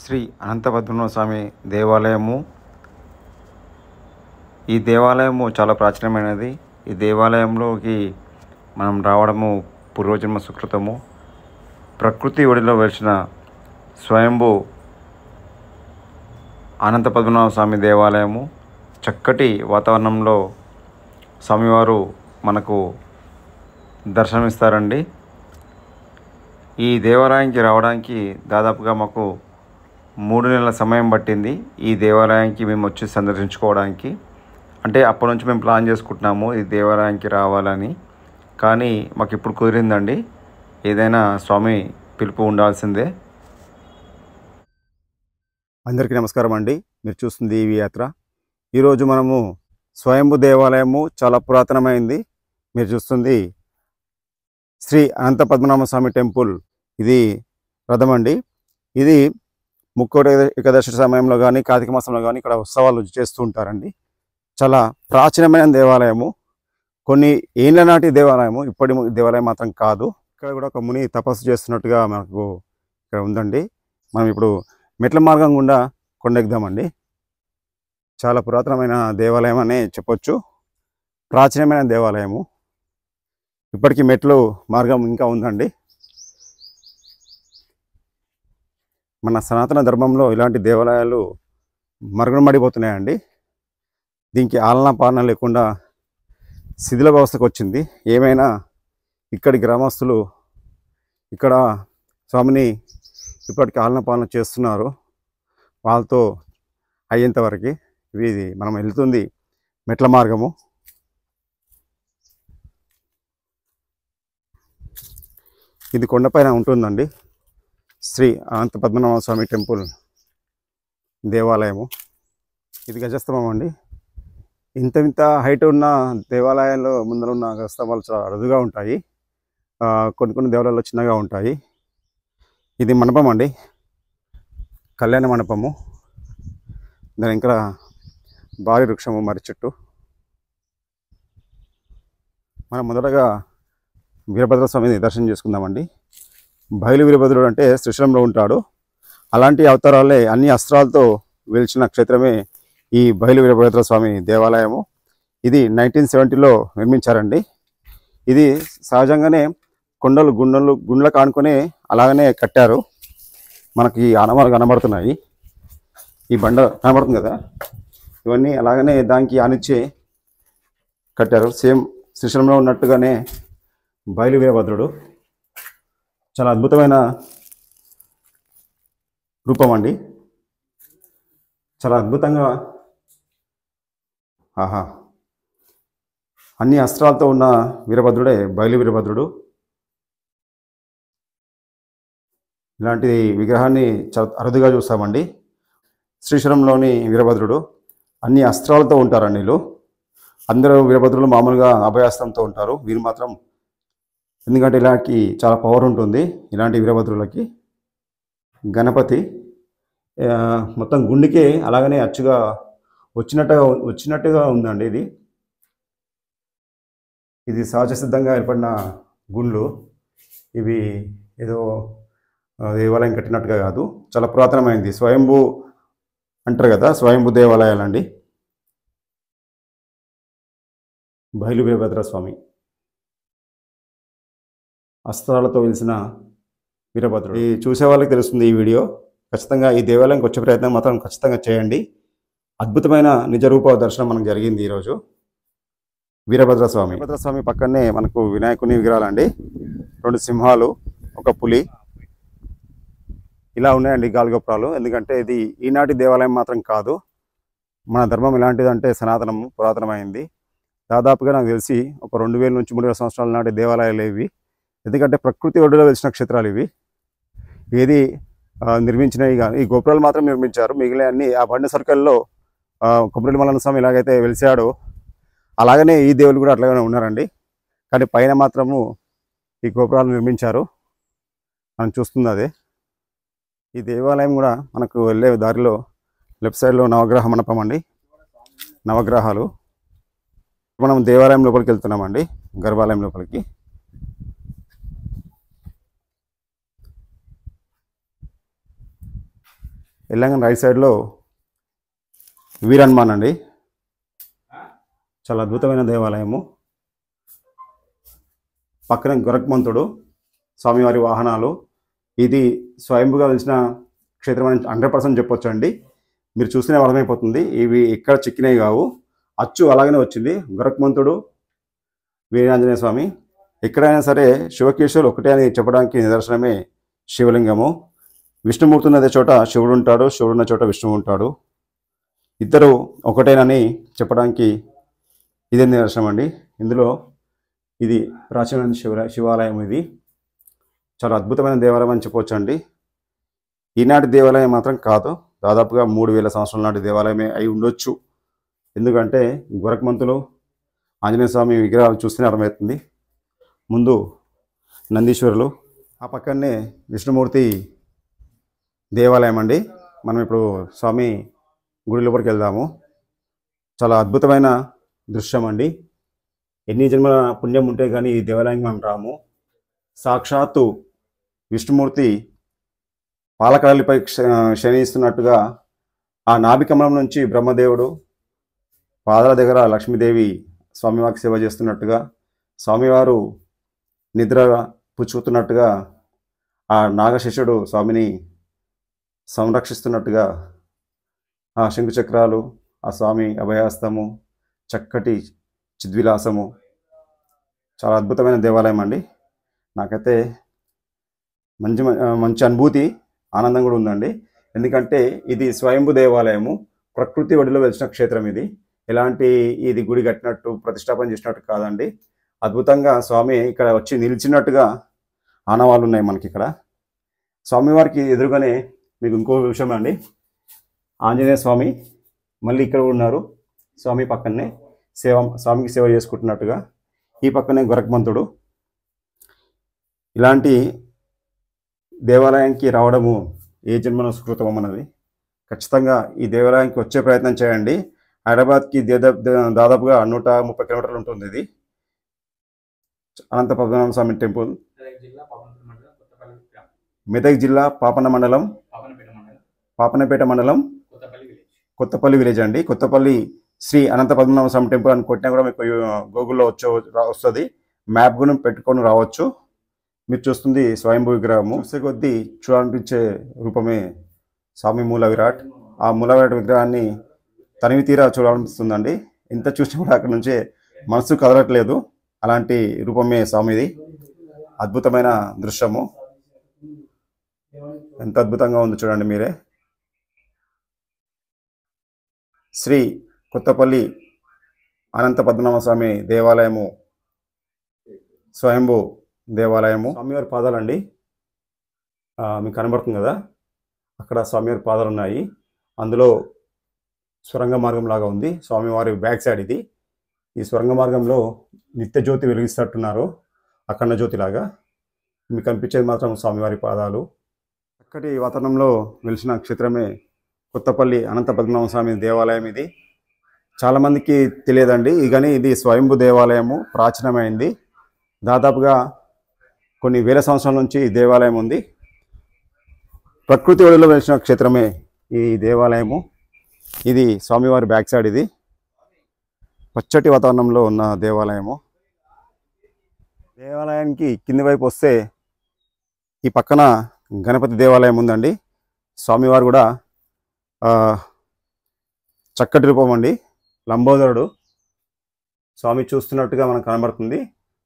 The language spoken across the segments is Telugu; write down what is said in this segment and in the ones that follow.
శ్రీ అనంతపద్మనాభ స్వామి దేవాలయము. ఈ దేవాలయము చాలా ప్రాచీనమైనది. ఈ దేవాలయంలోకి మనం రావడము పూర్వజన్మ సుకృతము. ప్రకృతి ఒడిలో వెలిసిన స్వయంభూ అనంతపద్మనాభ స్వామి దేవాలయము. చక్కటి వాతావరణంలో స్వామివారు మనకు దర్శనమిస్తారండి. ఈ దేవాలయానికి రావడానికి దాదాపుగా మాకు 3 నెలల సమయం పట్టింది. ఈ దేవాలయానికి మేము వచ్చి సందర్శించుకోవడానికి. అంటే అప్పటి నుంచి మేము ప్లాన్ చేసుకుంటున్నాము ఈ దేవాలయానికి రావాలని. కానీ మాకు ఇప్పుడు కుదిరిందండి. ఏదైనా స్వామి పిలుపు ఉండాల్సిందే. అందరికీ నమస్కారం అండి. మీరు చూస్తుంది ఈ యాత్ర. ఈరోజు మనము స్వయంభూ దేవాలయము, చాలా పురాతనమైంది. మీరు చూస్తుంది శ్రీ అనంత పద్మనాభ స్వామి టెంపుల్. ఇది రథం అండి. ఇది ముక్కోటి ఏకాదశి సమయంలో కానీ కార్తీక మాసంలో కానీ ఇక్కడ ఉత్సవాలు చేస్తూ ఉంటారండి. చాలా ప్రాచీనమైన దేవాలయము, కొన్ని ఏళ్ళ నాటి దేవాలయము, ఇప్పటి దేవాలయం మాత్రం కాదు. ఇక్కడ కూడా ఒక ముని తపస్సు చేస్తున్నట్టుగా మనకు ఇక్కడ ఉందండి. మనం ఇప్పుడు మెట్ల మార్గం గుండా కొండెక్కుదామండి. చాలా పురాతనమైన దేవాలయం అనే చెప్పొచ్చు. ప్రాచీనమైన దేవాలయము. ఇప్పటికీ మెట్లు మార్గం ఇంకా ఉందండి. మన సనాతన ధర్మంలో ఇలాంటి దేవాలయాలు మరుగునమడిపోతున్నాయండి. దీనికి ఆలనా పాలన లేకుండా శిథిల వ్యవస్థకు వచ్చింది. ఏమైనా ఇక్కడి గ్రామస్తులు ఇక్కడ స్వామిని ఇప్పటికి ఆలనా పాలన చేస్తున్నారు. వాళ్ళతో అయ్యేంతవరకు ఇది మనం వెళ్తుంది మెట్ల మార్గము. ఇది కొండపైన ఉంటుందండి. శ్రీ అనంత పద్మనాభ స్వామి టెంపుల్ దేవాలయము. ఇది గజస్తంభం అండి. ఇంత హైట్ ఉన్న దేవాలయాల్లో ముందర ఉన్న గజస్తంభాలు చాలా అరుదుగా ఉంటాయి. కొన్ని దేవాలయాల్లో చిన్నగా ఉంటాయి. ఇది మండపం అండి, కళ్యాణ మండపము. దాని ఇంకా భారీ వృక్షము మరి చెట్టు. మనం మొదటగా వీరభద్ర స్వామిని దర్శనం చేసుకుందామండి. బయలు వీరభద్రుడు అంటే శ్రీశైలంలో ఉంటాడు. అలాంటి అవతారాలే అన్ని అస్త్రాలతో వెలిచిన క్షేత్రమే ఈ బయలు వీరభద్ర స్వామి దేవాలయము. ఇది 1970లో నిర్మించారండి. ఇది సహజంగానే గుండ్ల కానుకొని అలాగనే కట్టారు. మనకి ఆనవాలు కనబడుతున్నాయి. ఈ బండ కనబడుతుంది కదా, ఇవన్నీ అలాగనే దానికి ఆనిచ్చే కట్టారు. సేమ్ శ్రీశైలంలో ఉన్నట్టుగానే బయలు వీరభద్రుడు చాలా అద్భుతమైన రూపం అండి. చాలా అద్భుతంగా అన్ని అస్త్రాలతో ఉన్న వీరభద్రుడే బయలు వీరభద్రుడు. ఇలాంటి విగ్రహాన్ని చాలా అరుదుగా చూస్తామండి. శ్రీశైలంలోని వీరభద్రుడు అన్ని అస్త్రాలతో ఉంటారండి. వీళ్ళు అందరూ వీరభద్రులు మామూలుగా అభయాస్త్రంతో ఉంటారు. వీరు మాత్రం, ఎందుకంటే ఇలాంటి చాలా పవర్ ఉంటుంది ఇలాంటి వీరభద్రులకి. గణపతి మొత్తం గుండెకి అలాగనే అచ్చుగా వచ్చినట్టుగా ఉందండి. ఇది సహజ సిద్ధంగా ఏర్పడిన గుండ్లు. ఇవి ఏదో దేవాలయం కట్టినట్టుగా కాదు, చాలా పురాతనమైంది. స్వయంభూ అంటారు కదా, స్వయంభూ దేవాలయాలండి. బయలు వీరభద్ర స్వామి అస్త్రాలతో వెలిసిన వీరభద్రుడు. ఈ చూసే వాళ్ళకి తెలుస్తుంది ఈ వీడియో. ఖచ్చితంగా ఈ దేవాలయంకి వచ్చే ప్రయత్నం మాత్రం ఖచ్చితంగా చేయండి. అద్భుతమైన నిజరూప దర్శనం మనకు జరిగింది ఈరోజు. వీరభద్ర స్వామి పక్కనే మనకు వినాయకుని విగ్రహాలండి. 2 సింహాలు, ఒక పులి, ఇలా ఉన్నాయండి గాలిగోపురాలు. ఎందుకంటే ఇది ఈనాటి దేవాలయం మాత్రం కాదు. మన ధర్మం ఎలాంటిదంటే సనాతనము, పురాతనమైంది. దాదాపుగా నాకు తెలిసి ఒక 2000 నుంచి 3000 సంవత్సరాల నాటి దేవాలయాలు ఇవి. ఎందుకంటే ప్రకృతి ఒడిలో వెలిసిన క్షేత్రాలు ఇవి. ఏది నిర్మించినవి కానీ, ఈ గోపురాలు మాత్రం నిర్మించారు. మిగిలిన అన్ని ఆ బండి సర్కిల్లో కొమరెల్లి మల్లన్న స్వామి ఎలాగైతే వెలిసాడో అలాగనే ఈ దేవుళ్ళు కూడా అట్లాగనే ఉన్నారండి. కానీ పైన మాత్రము ఈ గోపురాలు నిర్మించారు. మనం చూస్తుంది అదే. ఈ దేవాలయం కూడా మనకు వెళ్ళే దారిలో లెఫ్ట్ సైడ్లో నవగ్రహ మండపం అండి. నవగ్రహాలు. మనం దేవాలయం లోపలికి వెళ్తున్నామండి, గర్భాలయం లోపలికి. వెళ్ళంగానే రైట్ సైడ్లో వీర్ హనుమాన్ అండి, చాలా అద్భుతమైన దేవాలయము. పక్కన గొరక్మంతుడు, స్వామివారి వాహనాలు. ఇది స్వయంభుగా వెలిసిన క్షేత్రం అని 100% చెప్పొచ్చు అండి. మీరు చూస్తేనే అర్థమైపోతుంది, ఇవి ఎక్కడ చిక్కినవి కావు, అచ్చు అలాగనే వచ్చింది. గొరక్మంతుడు, వీరాంజనేయ స్వామి. ఎక్కడైనా సరే శివకేశవులు ఒకటే అని చెప్పడానికి నిదర్శనమే శివలింగము. విష్ణుమూర్తి ఉన్నదే చోట శివుడు ఉంటాడు, శివుడు ఉన్న చోట విష్ణువు ఉంటాడు. ఇద్దరు ఒకటేనని చెప్పడానికి ఇదే నిదర్శనం అండి. ఇందులో ఇది ప్రాచీనమైన శివాలయం. ఇది చాలా అద్భుతమైన దేవాలయం అని చెప్పవచ్చు అండి. ఈనాటి దేవాలయం మాత్రం కాదు, దాదాపుగా 3000 సంవత్సరాల నాటి దేవాలయమే అయి ఉండొచ్చు. ఎందుకంటే గొరక్మంతులు, ఆంజనేయ స్వామి విగ్రహాలు చూస్తేనే అర్థమవుతుంది. ముందు నందీశ్వరులు, ఆ పక్కనే విష్ణుమూర్తి దేవాలయం అండి. మనం ఇప్పుడు స్వామి గుడి లోపలికి వెళ్దాము. చాలా అద్భుతమైన దృశ్యం అండి. ఎన్ని జన్మల పుణ్యం ఉంటే కానీ ఈ దేవాలయానికి మనం రాము. సాక్షాత్తు విష్ణుమూర్తి పాలకడలిపై శయనిస్తున్నట్టుగా ఆ నాభికమలం నుంచి బ్రహ్మదేవుడు పాదాల దగ్గర లక్ష్మీదేవి స్వామివారికి సేవ చేస్తున్నట్టుగా, స్వామివారు నిద్ర పుచ్చుకుతున్నట్టుగా ఆ నాగశిష్యుడు స్వామిని సంరక్షిస్తున్నట్టుగా ఆ శంకుచక్రాలు, ఆ స్వామి అభయహస్తము, చక్కటి చిద్విలాసము, చాలా అద్భుతమైన దేవాలయం అండి. నాకైతే మంచి అనుభూతి, ఆనందం కూడా ఉందండి. ఎందుకంటే ఇది స్వయంభు దేవాలయము, ప్రకృతి ఒడిలో వెలిసిన క్షేత్రం. ఇది గుడి కట్టినట్టు ప్రతిష్టాపన చేసినట్టు కాదండి. అద్భుతంగా స్వామి ఇక్కడ వచ్చి నిలిచినట్టుగా ఆనవాళ్ళు ఉన్నాయి మనకి ఇక్కడ. స్వామివారికి ఎదురుగానే మీకు ఇంకో విషయం అండి, ఆంజనేయ స్వామి మళ్ళీ ఇక్కడ ఉన్నారు. స్వామి పక్కనే స్వామికి సేవ చేసుకుంటున్నట్టుగా. ఈ పక్కనే గొరక్మంతుడు. ఇలాంటి దేవాలయానికి రావడము ఏ జన్మన సుకృతం అన్నది. ఖచ్చితంగా ఈ దేవాలయానికి వచ్చే ప్రయత్నం చేయండి. హైదరాబాద్కి దాదాపుగా 130 కిలోమీటర్లు ఉంటుంది. ఇది అనంత పద్మనాభ స్వామి టెంపుల్, మెదక్ జిల్లా పాపన్నపేట మండలం కొత్తపల్లి విలేజ్ అండి. కొత్తపల్లి శ్రీ అనంత పద్మనాభ స్వామి టెంపుల్ అని కొట్టినా కూడా మీకు గూగుల్లో వస్తుంది. మ్యాప్ కూడా పెట్టుకొని రావచ్చు. మీరు చూస్తుంది స్వయంభూ విగ్రహము. చూసే కొద్దీ చూడాలనిపించే రూపమే స్వామి మూల విరాట్. ఆ మూల విరాట్ విగ్రహాన్ని తనివి తీరా చూడాలనిపిస్తుందండి. ఎంత చూసినా కూడా అక్కడ నుంచే మనసు కదలట్లేదు. అలాంటి రూపమే స్వామిది. అద్భుతమైన దృశ్యము, ఎంత అద్భుతంగా ఉంది చూడండి మీరే. శ్రీ కొత్తపల్లి అనంత పద్మనాభ స్వామి దేవాలయము, స్వయంభూ దేవాలయము. స్వామివారి పాదాలండి, మీకు కనబడుతుంది కదా, అక్కడ స్వామివారి పాదాలు ఉన్నాయి. అందులో సొరంగ మార్గం లాగా ఉంది. స్వామివారి బ్యాక్ సైడ్ ఇది. ఈ సొరంగ మార్గంలో నిత్య జ్యోతి వెలిగిస్తట్టున్నారు, అఖండ జ్యోతి లాగా. మీకు కనిపించేది మాత్రం స్వామివారి పాదాలు. చక్కటి వాతావరణంలో వెలిసిన క్షేత్రమే కొత్తపల్లి అనంత పద్మనాభ స్వామి దేవాలయం. ఇది చాలామందికి తెలియదండి, కానీ ఇది స్వయంభూ దేవాలయము, ప్రాచీనమైంది. దాదాపుగా కొన్ని వేల సంవత్సరాల నుంచి ఈ దేవాలయం ఉంది. ప్రకృతి ఒడిలో వెలిసిన క్షేత్రమే ఈ దేవాలయము. ఇది స్వామివారి బ్యాక్ సైడ్. ఇది పచ్చటి వాతావరణంలో ఉన్న దేవాలయము. దేవాలయానికి కింది వైపు వస్తే ఈ పక్కన గణపతి దేవాలయం ఉందండి. స్వామివారు కూడా చక్కటి రూపం అండి, లంబోదరుడు. స్వామి చూస్తున్నట్టుగా మనకు కనబడుతుంది.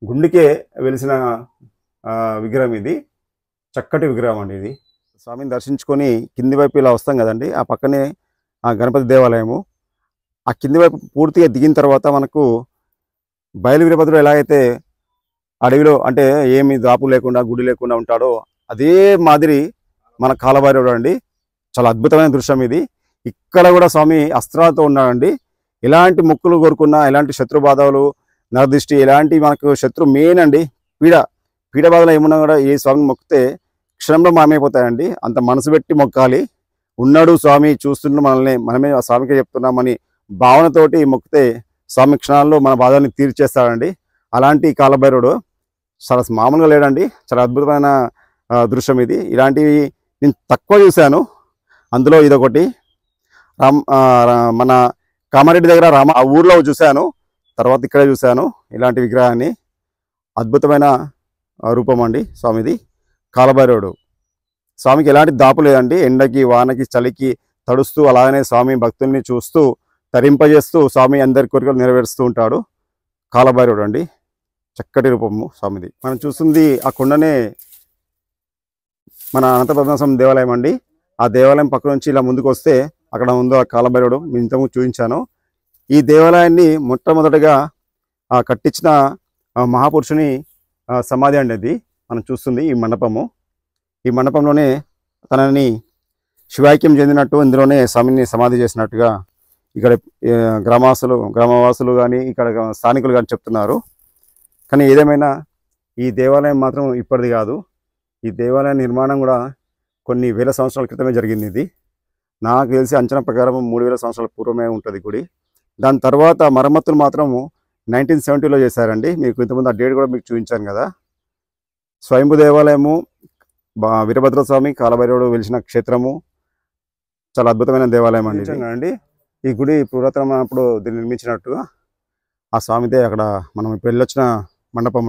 గుండెకే వెలిసిన విగ్రహం ఇది, చక్కటి విగ్రహం అండి ఇది. స్వామిని దర్శించుకొని కింది వైపు ఇలా వస్తాం కదండి, ఆ పక్కనే ఆ గణపతి దేవాలయము. ఆ కింది వైపు పూర్తిగా దిగిన తర్వాత మనకు బయలు వీరభద్రుడు ఎలాగైతే అడవిలో అంటే ఏమి దాపు లేకుండా గుడి లేకుండా ఉంటాడో అదే మాదిరి మన కాలభైరవుడు అండి. చాలా అద్భుతమైన దృశ్యం ఇది. ఇక్కడ కూడా స్వామి అస్త్రాలతో ఉన్నాడండి. ఎలాంటి మొక్కులు కోరుకున్నా, ఎలాంటి శత్రు బాధలు, నరదృష్టి, ఎలాంటి మనకు శత్రు మెయిన్ అండి పీడ బాధలు ఏమన్నా కూడా ఏ స్వామిని మొక్కితే క్షణంలో మాయమైపోతాయండి. అంత మనసు పెట్టి మొక్కాలి. ఉన్నాడు స్వామి, చూస్తున్న మనల్ని, మనమే ఆ స్వామికి చెప్తున్నామని భావనతోటి మొక్కితే స్వామి క్షణాల్లో మన బాధల్ని తీర్చేస్తాడండి. అలాంటి కాలభైరవుడు చాలా మామూలుగా లేడండి. చాలా అద్భుతమైన దృశ్యం ఇది. ఇలాంటివి నేను తక్కువ చూశాను. అందులో ఇదొకటి మన కామారెడ్డి దగ్గర ఆ ఊర్లో చూశాను, తర్వాత ఇక్కడే చూశాను ఇలాంటి విగ్రహాన్ని. అద్భుతమైన రూపం అండి స్వామిది. కాలభైరవుడు స్వామికి ఎలాంటి దాపు లేదండి. ఎండకి వానకి చలికి తడుస్తూ అలాగనే స్వామి భక్తుల్ని చూస్తూ తరింపజేస్తూ స్వామి అందరి కోరికలు నెరవేరుస్తూ ఉంటాడు. కాలభైరవుడు అండి, చక్కటి రూపము స్వామిది. మనం చూస్తుంది ఆ కొండనే మన అనంతపద్మనాభస్వామి దేవాలయం అండి. ఆ దేవాలయం పక్క నుంచి ఇలా ముందుకు వస్తే అక్కడ ఉందో ఆ కాలభైరవుడు నేను ఇంతకుముందు చూపించాను. ఈ దేవాలయాన్ని మొట్టమొదటిగా కట్టించిన మహాపురుషుని సమాధి అండి అది మనం చూస్తుంది ఈ మండపము. ఈ మండపంలోనే తనని శివాక్యం చెందినట్టు ఇందులోనే స్వామిని సమాధి చేసినట్టుగా ఇక్కడ గ్రామవాసులు కానీ ఇక్కడ స్థానికులు కానీ చెప్తున్నారు. కానీ ఏదేమైనా ఈ దేవాలయం మాత్రం ఇప్పటిది కాదు. ఈ దేవాలయ నిర్మాణం కూడా కొన్ని వేల సంవత్సరాల క్రితమే జరిగింది. ఇది నాకు తెలిసి అంచనా ప్రకారం 3000 సంవత్సరాల పూర్వమే ఉంటుంది గుడి. దాని తర్వాత మరమ్మతులు మాత్రం 1970లో చేశారండి. మీకు ఇంతకుముందు ఆ డేట్ కూడా మీకు చూపించాను కదా. స్వయంభూ దేవాలయము, వీరభద్రస్వామి, కాలభైరవుడు వెలిసిన క్షేత్రము, చాలా అద్భుతమైన దేవాలయం అండి. ఈ గుడి పురాతనమైనప్పుడు దీన్ని నిర్మించినట్టుగా ఆ స్వామిదే అక్కడ మనం ఇప్పుడు వెళ్ళొచ్చిన మండపం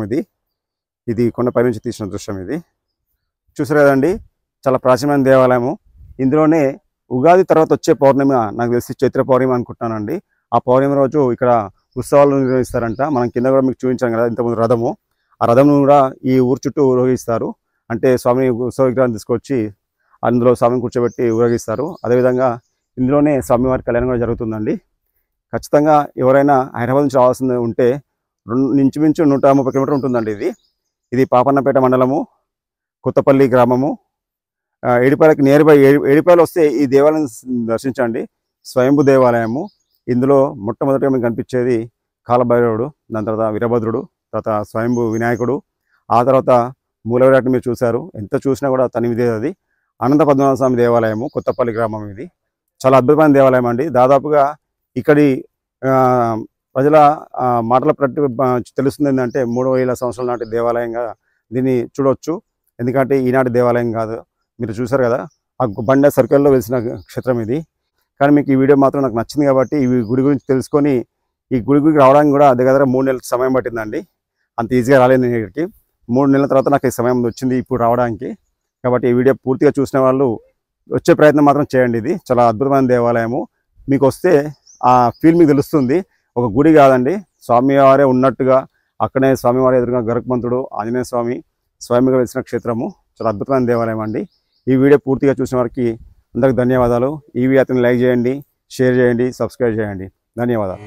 ఇది కొండపై నుంచి తీసిన దృశ్యం. ఇది చూసారు కదండి, చాలా ప్రాచీనమైన దేవాలయము. ఇందులోనే ఉగాది తర్వాత వచ్చే పౌర్ణమి, నాకు తెలిసి చైత్ర పౌర్ణమి అనుకుంటున్నానండి. ఆ పౌర్ణమి రోజు ఇక్కడ ఉత్సవాలు నిర్వహిస్తారంట. మనం కింద కూడా మీకు చూపించాం కదా ఇంతకుముందు రథము. ఆ రథంను కూడా ఈ ఊరు చుట్టూ ఊరేగిస్తారు. అంటే స్వామిని ఉత్సవ విగ్రహాన్ని తీసుకొచ్చి అందులో స్వామిని కూర్చోబెట్టి ఊరేగిస్తారు. అదేవిధంగా ఇందులోనే స్వామివారి కళ్యాణం కూడా జరుగుతుందండి. ఖచ్చితంగా ఎవరైనా హైదరాబాద్ నుంచి రావాల్సింది ఉంటే ఇంచుమించు 130 కిలోమీటర్లు ఉంటుందండి. ఇది పాపన్నపేట మండలము, కొత్తపల్లి గ్రామము. ఏడిపాయలకి నియర్ బై. ఏడిపాయలు వస్తే ఈ దేవాలయం దర్శించండి. స్వయంభూ దేవాలయము. ఇందులో మొట్టమొదటిగా మీకు కనిపించేది కాలభైరవుడు, దాని తర్వాత వీరభద్రుడు, తర్వాత స్వయంభూ వినాయకుడు, ఆ తర్వాత మూలవిరాట్ని మీరు చూశారు. ఎంత చూసినా కూడా తనివిదే అది. అనంత పద్మనాభ స్వామి దేవాలయము, కొత్తపల్లి గ్రామం. ఇది చాలా అద్భుతమైన దేవాలయం అండి. దాదాపుగా ఇక్కడి ప్రజల మాటల ప్రతి తెలుస్తుంది ఏంటంటే 3000 సంవత్సరాల నాటి దేవాలయంగా దీన్ని చూడవచ్చు. ఎందుకంటే ఈనాటి దేవాలయం కాదు. మీరు చూసారు కదా ఆ బండ సర్కిల్లో వెలిసిన క్షేత్రం ఇది. కానీ మీకు ఈ వీడియో మాత్రం నాకు నచ్చింది కాబట్టి ఈ గుడి గురించి తెలుసుకొని ఈ గుడికి రావడానికి కూడా దగ్గర 3 నెలల సమయం పట్టిందండి. అంత ఈజీగా రాలేదు నేను ఇక్కడికి. 3 నెలల తర్వాత నాకు ఈ సమయం వచ్చింది ఇప్పుడు రావడానికి. కాబట్టి ఈ వీడియో పూర్తిగా చూసిన వాళ్ళు వచ్చే ప్రయత్నం మాత్రం చేయండి. ఇది చాలా అద్భుతమైన దేవాలయము. మీకు వస్తే ఆ ఫీల్ మీకు తెలుస్తుంది. ఒక గుడి కాదండి, స్వామివారే ఉన్నట్టుగా అక్కడే స్వామివారి ఎదురుగా గరుత్మంతుడు, ఆంజనేయ స్వామి స్వయంగా వెలిసిన క్షేత్రము. చాలా అద్భుతమైన దేవాలయం అండి. ఈ వీడియో పూర్తిగా చూసిన వారికి అందరికి ధన్యవాదాలు. ఈ వీడియోని లైక్ చేయండి, షేర్ చేయండి, సబ్స్క్రైబ్ చేయండి. ధన్యవాదాలు.